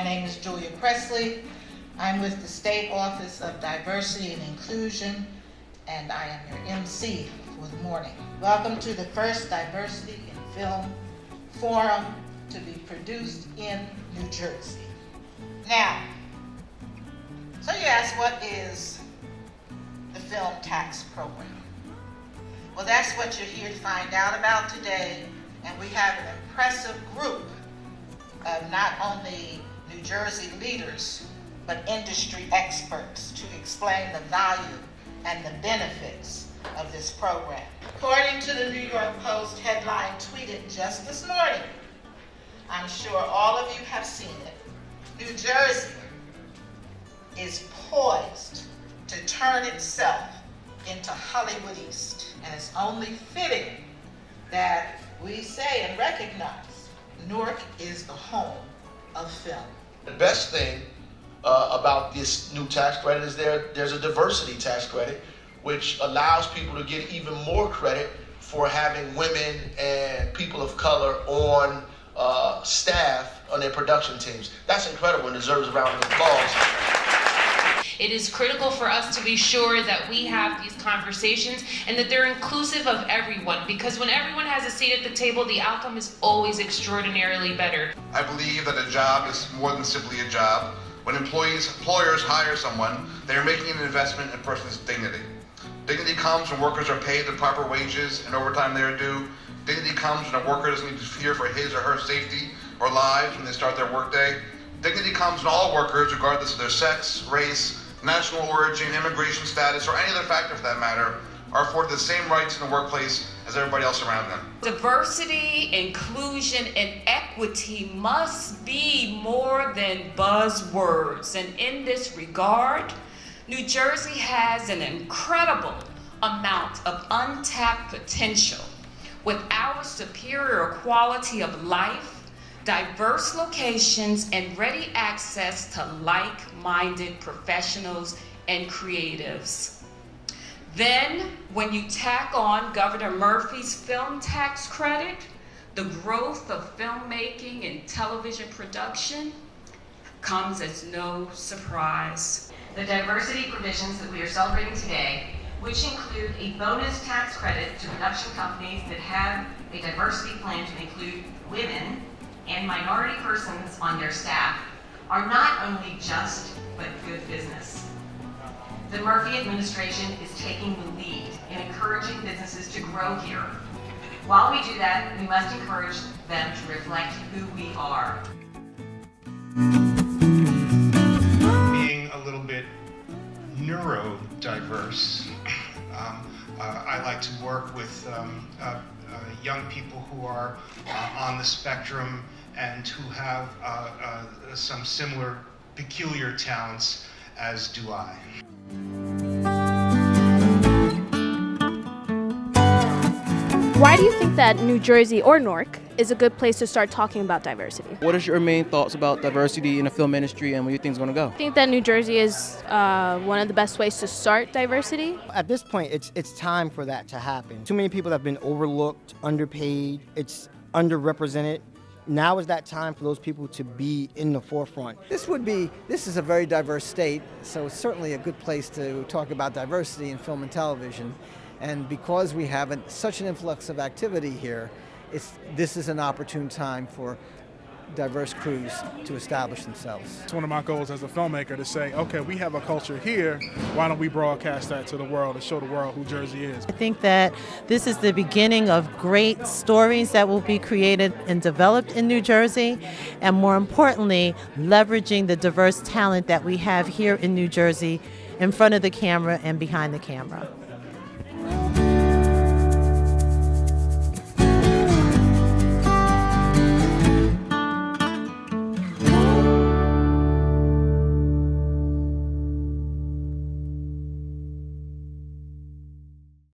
My name is Julia Presley. I'm with the State Office of Diversity and Inclusion, and I am your MC for the morning. Welcome to the first Diversity in Film Forum to be produced in New Jersey. Now, so you ask, what is the film tax program? Well, that's what you're here to find out about today, and we have an impressive group of not only New Jersey leaders, but industry experts to explain the value and the benefits of this program. According to the New York Post headline tweeted just this morning, I'm sure all of you have seen it, New Jersey is poised to turn itself into Hollywood East. And it's only fitting that we say and recognize Newark is the home of film. The best thing about this new tax credit is there's a diversity tax credit, which allows people to get even more credit for having women and people of color on staff on their production teams. That's incredible and deserves a round of applause. It is critical for us to be sure that we have these conversations and that they're inclusive of everyone, because when everyone has a seat at the table, the outcome is always extraordinarily better. I believe that a job is more than simply a job. When employers hire someone, they are making an investment in a person's dignity. Dignity comes when workers are paid the proper wages and overtime they are due. Dignity comes when a worker doesn't need to fear for his or her safety or lives when they start their workday. Dignity comes when all workers, regardless of their sex, race, national origin, immigration status, or any other factor for that matter, are afforded the same rights in the workplace as everybody else around them. Diversity, inclusion, and equity must be more than buzzwords. And in this regard, New Jersey has an incredible amount of untapped potential. With our superior quality of life, diverse locations, and ready access to like-minded professionals and creatives. Then, when you tack on Governor Murphy's film tax credit, the growth of filmmaking and television production comes as no surprise. The diversity provisions that we are celebrating today, which include a bonus tax credit to production companies that have a diversity plan to include women and minority persons on their staff, are not only just, but good business. The Murphy administration is taking the lead in encouraging businesses to grow here. While we do that, we must encourage them to reflect who we are. Being a little bit neurodiverse, I like to work with young people who are on the spectrum and who have some similar peculiar talents, as do I. Why do you think that New Jersey or Newark is a good place to start talking about diversity? What is your main thoughts about diversity in the film industry and where you think it's going to go? I think that New Jersey is one of the best ways to start diversity. At this point, it's time for that to happen. Too many people have been overlooked, underpaid, it's underrepresented. Now is that time for those people to be in the forefront. This is a very diverse state, so it's certainly a good place to talk about diversity in film and television. And because we have such an influx of activity here, this is an opportune time for diverse crews to establish themselves. It's one of my goals as a filmmaker to say, okay, we have a culture here, why don't we broadcast that to the world and show the world who Jersey is? I think that this is the beginning of great stories that will be created and developed in New Jersey, and more importantly, leveraging the diverse talent that we have here in New Jersey in front of the camera and behind the camera.